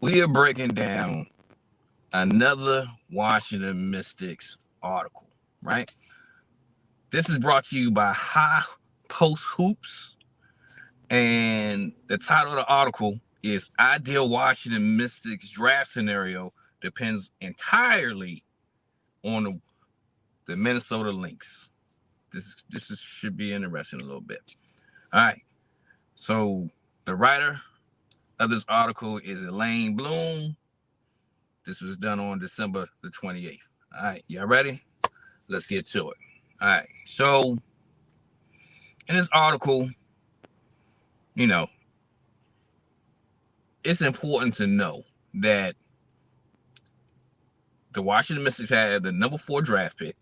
We are breaking down another Washington Mystics article, right? This is brought to you by High Post Hoops, and the title of the article is Ideal Washington Mystics Draft Scenario Depends Entirely on the Minnesota Lynx. This should be interesting a little bit. All right, so the writer of this article is Elaine Bloom. This was done on December the 28th. All right, y'all ready? Let's get to it. All right, so in this article, it's important to know that the Washington Mystics had the number 4 draft pick,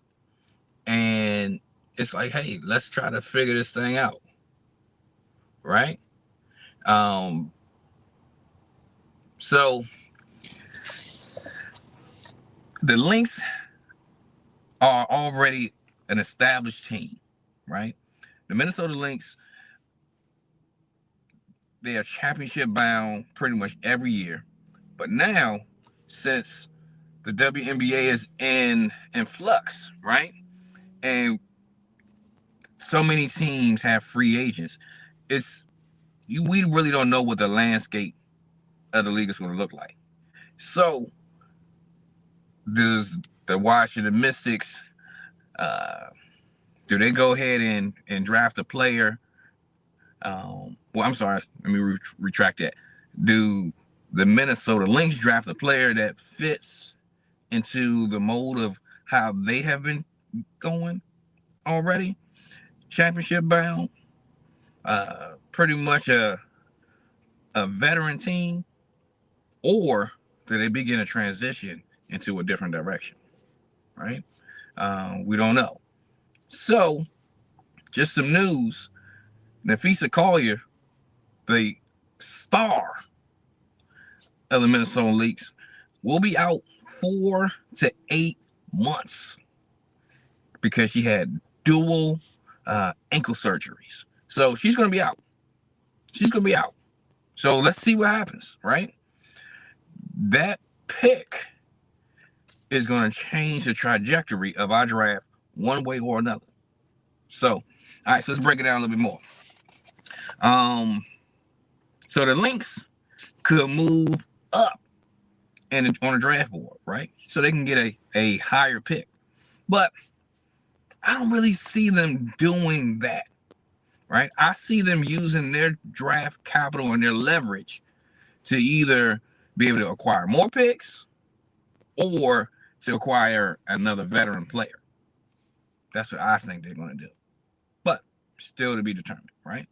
and it's like, hey, let's try to figure this thing out, right? So the Lynx are already an established team, right? The Minnesota Lynx, they are championship bound pretty much every year. But now, since the WNBA is in flux, right? And so many teams have free agents, we really don't know what the landscape of the league is going to look like. So does the Washington Mystics, do they go ahead and draft a player? Well, I'm sorry, let me retract that. Do the Minnesota Lynx draft a player that fits into the mold of how they have been going already? Championship bound, pretty much a veteran team, or do they begin a transition into a different direction, right? We don't know. So, just some news. Nafisa Collier, the star of the Minnesota Lynx, will be out 4 to 8 months because she had dual ankle surgeries. So she's going to be out. So let's see what happens, right? That pick is going to change the trajectory of our draft one way or another. So, all right, so let's break it down a little bit more. So the Lynx could move up on a draft board, right? So they can get a higher pick. But I don't really see them doing that, right? I see them using their draft capital and their leverage to either be able to acquire more picks or to acquire another veteran player. That's what I think they're going to do. But still to be determined, right?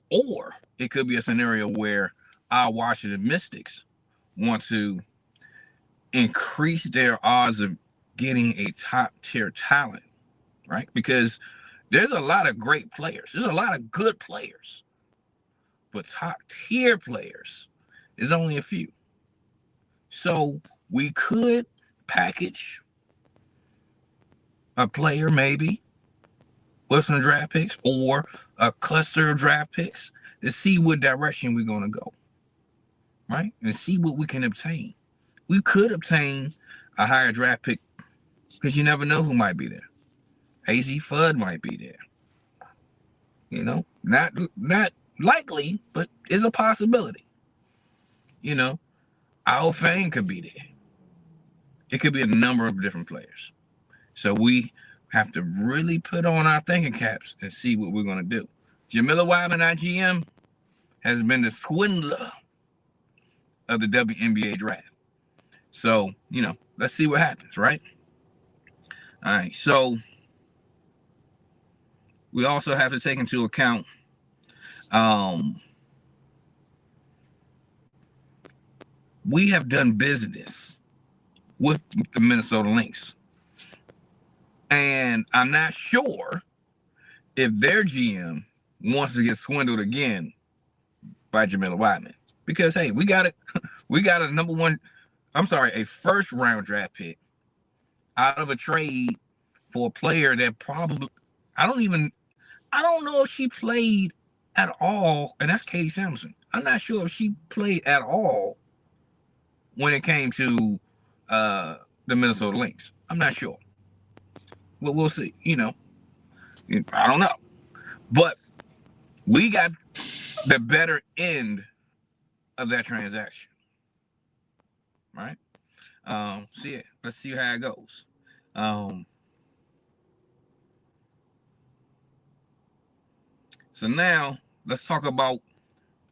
Or it could be a scenario where our Washington Mystics want to increase their odds of getting a top-tier talent, right? Because there's a lot of great players. There's a lot of good players. But top-tier players is only a few. So we could package a player maybe with some draft picks or a cluster of draft picks to see what direction we're going to go, right? And see what we can obtain. We could obtain a higher draft pick because you never know who might be there. AZ Fudd might be there. Not likely, but is a possibility. Al Fane could be there. It could be a number of different players. So we have to really put on our thinking caps and see what we're going to do. Jamila Wyman, our GM, has been the swindler of the WNBA draft. So, let's see what happens, right? All right, so we also have to take into account we have done business with the Minnesota Lynx. And I'm not sure if their GM wants to get swindled again by Jamila Wyman. Because, hey, we got a first round draft pick out of a trade for a player that probably, I don't know if she played at all, and that's Katie Samuelson. I'm not sure if she played at all when it came to the Minnesota Lynx. I'm not sure. But we'll see. I don't know. But we got the better end of that transaction, right? So yeah, let's see how it goes. So now let's talk about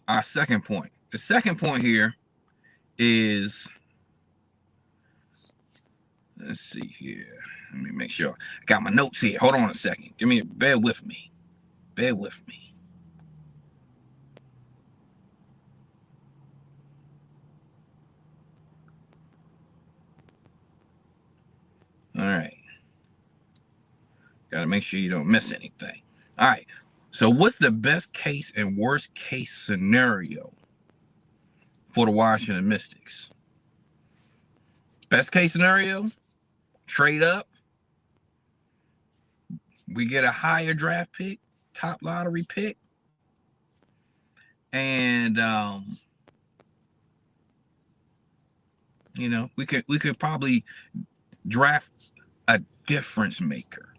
our second point. The second point here is, let's see here. Let me make sure I got my notes here. Hold on a second. Bear with me. Bear with me. All right. Got to make sure you don't miss anything. All right. So what's the best case and worst case scenario for the Washington Mystics? Best case scenario, trade up. We get a higher draft pick, top lottery pick. And we could probably draft a difference maker.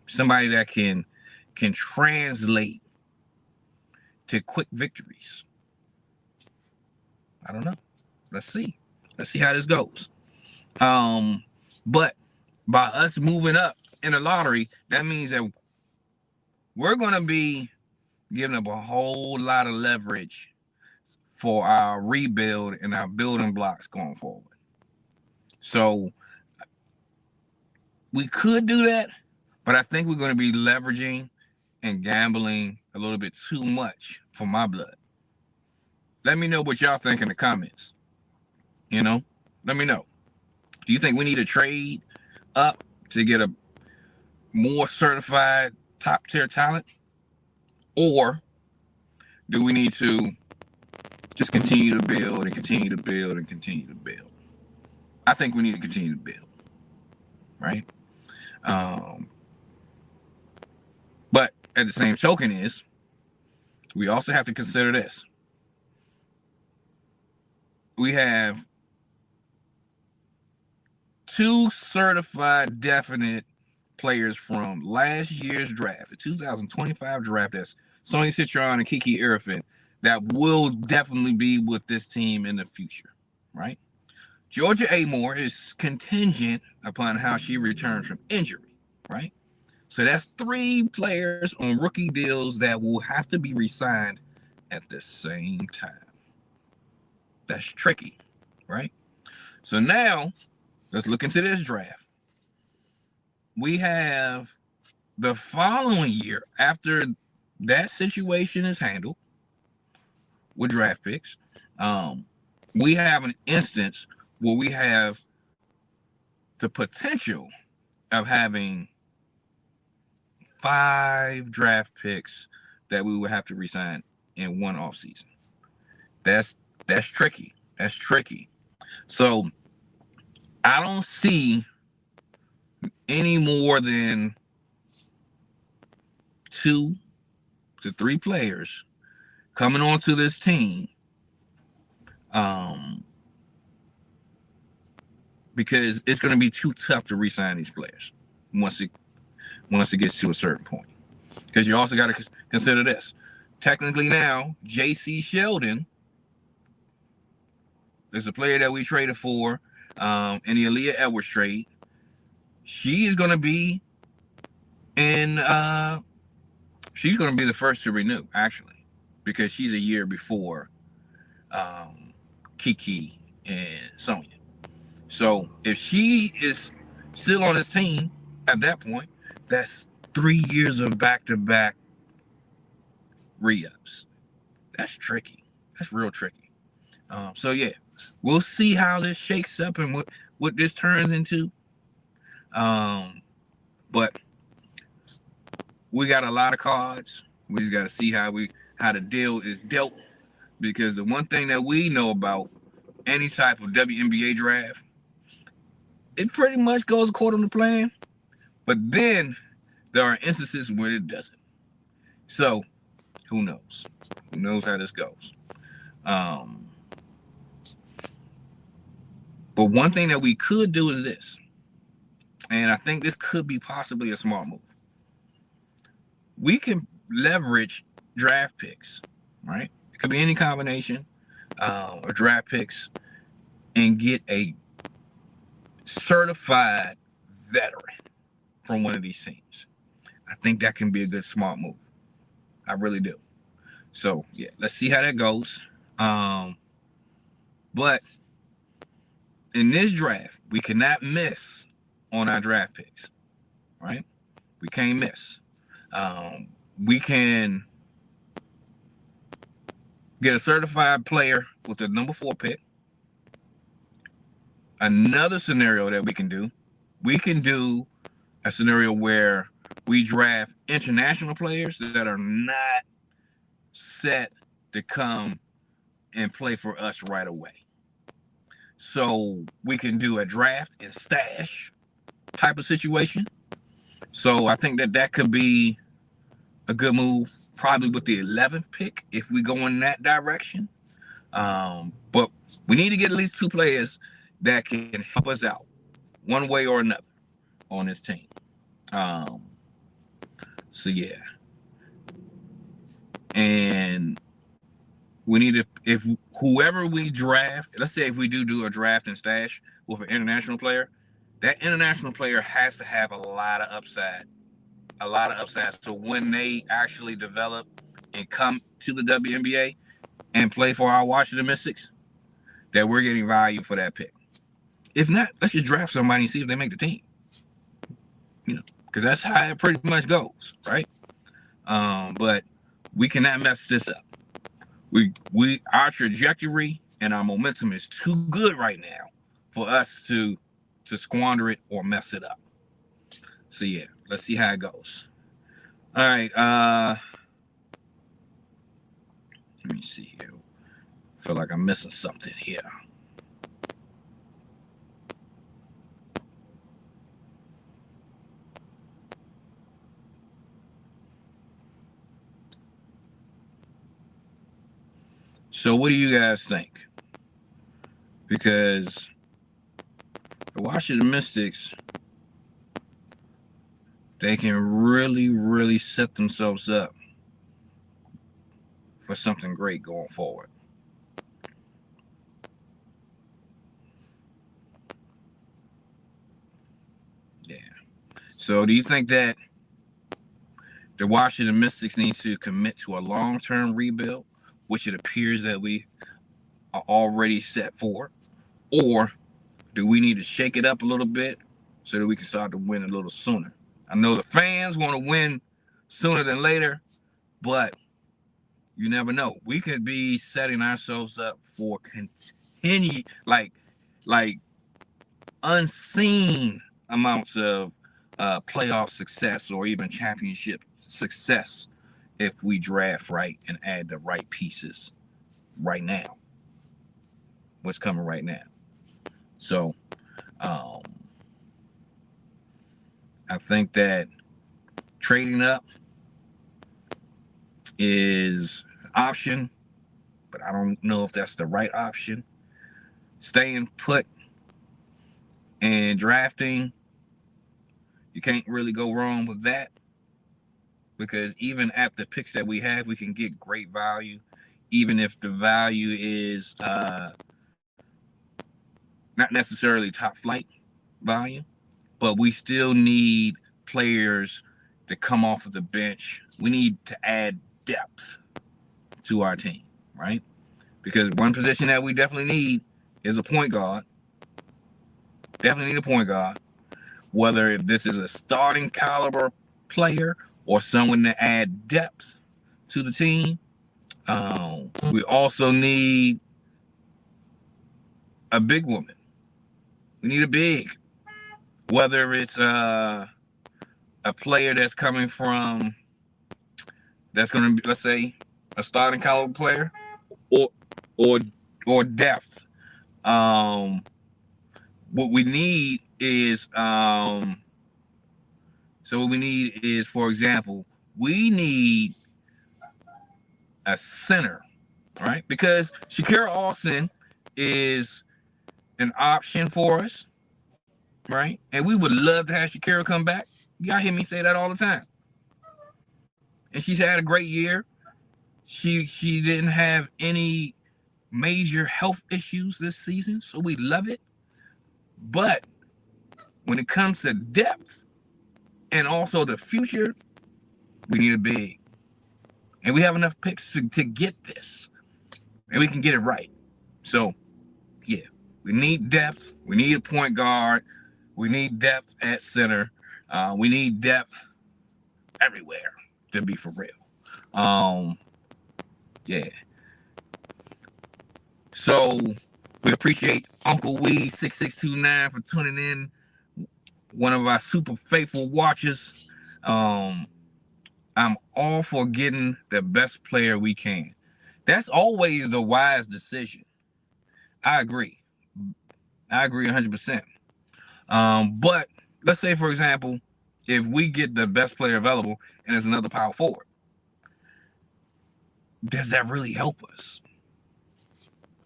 Somebody that can translate to quick victories. I don't know. Let's see how this goes. But by us moving up in the lottery, that means that we're going to be giving up a whole lot of leverage for our rebuild and our building blocks going forward. So we could do that, but I think we're going to be leveraging and gambling a little bit too much for my blood. Let me know what y'all think in the comments. Let me know. Do you think we need to trade up to get a more certified top tier talent? Or do we need to just continue to build and continue to build and continue to build? I think we need to continue to build, right? But at the same token is, we also have to consider this. We have 2 certified definite players from last year's draft, the 2025 draft. That's Sonia Citron and Kiki Irfin, that will definitely be with this team in the future, right? Georgia Amore is contingent upon how she returns from injury, right? So that's 3 players on rookie deals that will have to be re-signed at the same time. That's tricky, right? So now let's look into this draft. We have the following year, after that situation is handled with draft picks, we have an instance where we have the potential of having 5 draft picks that we would have to resign in one offseason. That's tricky. That's tricky. So I don't see any more than 2 to 3 players coming onto this team, because it's going to be too tough to re-sign these players once it gets to a certain point. Because you also got to consider this. Technically now, J.C. Sheldon is the player that we traded for in the Aaliyah Edwards trade. She is going to be she's going to be the first to renew, actually, because she's a year before Kiki and Sonia. So if she is still on this team at that point, that's 3 years of back-to-back re-ups. That's tricky. That's real tricky. So yeah, we'll see how this shakes up and what this turns into. But we got a lot of cards. We just got to see how the deal is dealt, because the one thing that we know about any type of WNBA draft, it pretty much goes according to plan, but then there are instances where it doesn't. So Who knows? Who knows how this goes? Um, but one thing that we could do is this, and I think this could be possibly a smart move. We can leverage draft picks, right? It could be any combination of draft picks and get a certified veteran from one of these teams. I think that can be a good smart move. I really do. So yeah, let's see how that goes. But in this draft, we cannot miss on our draft picks, right? We can't miss. We can get a certified player with the number 4 pick. Another scenario that we can do a scenario where we draft international players that are not set to come and play for us right away. So we can do a draft and stash type of situation. So I think that could be a good move, probably with the 11th pick if we go in that direction. But we need to get at least 2 players that can help us out one way or another on this team. So yeah, and we need to, if whoever we draft, let's say if we do a draft and stash with an international player, that international player has to have a lot of upside. So when they actually develop and come to the WNBA and play for our Washington Mystics, that we're getting value for that pick. If not, let's just draft somebody and see if they make the team. You know, because that's how it pretty much goes, right? But we cannot mess this up. Our trajectory and our momentum is too good right now for us to squander it or mess it up. So yeah, let's see how it goes. All right, let me see here. I feel like I'm missing something here. So what do you guys think? Because the Washington Mystics, they can really, really set themselves up for something great going forward. Yeah. So do you think that the Washington Mystics need to commit to a long-term rebuild, which it appears that we are already set for? Or do we need to shake it up a little bit so that we can start to win a little sooner? I know the fans want to win sooner than later, but you never know. We could be setting ourselves up for continued, like unseen amounts of playoff success or even championship success if we draft right and add the right pieces right now. What's coming right now? So I think that trading up is an option, but I don't know if that's the right option. Staying put and drafting, you can't really go wrong with that, because even at the picks that we have, we can get great value, even if the value is not necessarily top flight value, but we still need players to come off of the bench. We need to add depth to our team, right? Because one position that we definitely need is a point guard. Definitely need a point guard. Whether this is a starting caliber player or someone to add depth to the team. We also need a big woman. We need a big. Whether it's a player that's coming from, that's going to be, let's say, a starting caliber player, or or depth. What we need is so what we need is, for example, we need a center, right? Because Shakira Austin is an option for us, right? And we would love to have Shakira come back. Y'all hear me say that all the time. And she's had a great year. She didn't have any major health issues this season, so we love it. But when it comes to depth and also the future, we need a big. And we have enough picks to get this. And we can get it right. So, yeah, we need depth. We need a point guard. We need depth at center. We need depth everywhere, to be for real. Yeah. So we appreciate Uncle Wee 6629 for tuning in. One of our super faithful watchers. I'm all for getting the best player we can. That's always the wise decision. I agree. I agree 100%. But let's say, for example, if we get the best player available and there's another power forward, does that really help us?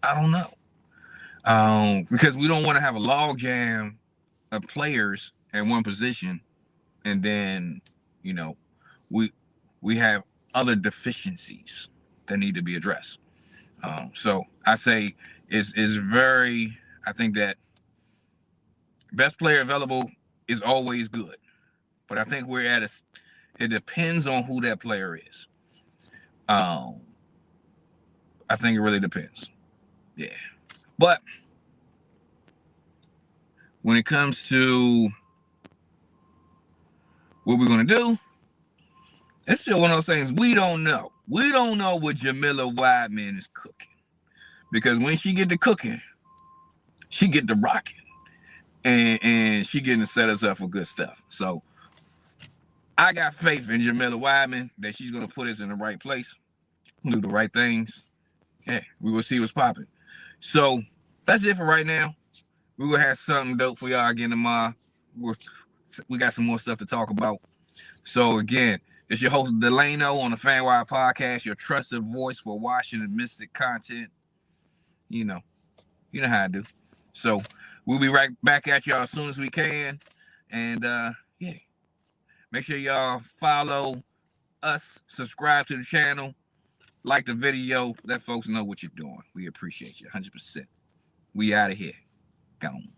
I don't know. Because we don't want to have a log jam of players at one position, and then, you know, we have other deficiencies that need to be addressed. So I say is very. I think that best player available is always good, but I think we're at a. It depends on who that player is. I think it really depends. Yeah, but when it comes to what we're gonna do, it's still one of those things we don't know. We don't know what Jamila Wideman is cooking, because when she get to cooking, she get to rocking, and she getting to set us up for good stuff. So I got faith in Jamila Wideman that she's gonna put us in the right place, do the right things. Yeah, we will see what's popping. So that's it for right now. We will have something dope for y'all again tomorrow. We got some more stuff to talk about. So again, it's your host Delano on the FanWire Podcast, your trusted voice for Washington Mystic content. You know how I do. So we'll be right back at y'all as soon as we can. And yeah, make sure y'all follow us, subscribe to the channel, like the video, let folks know what you're doing. We appreciate you 100%. We out of here. Gone.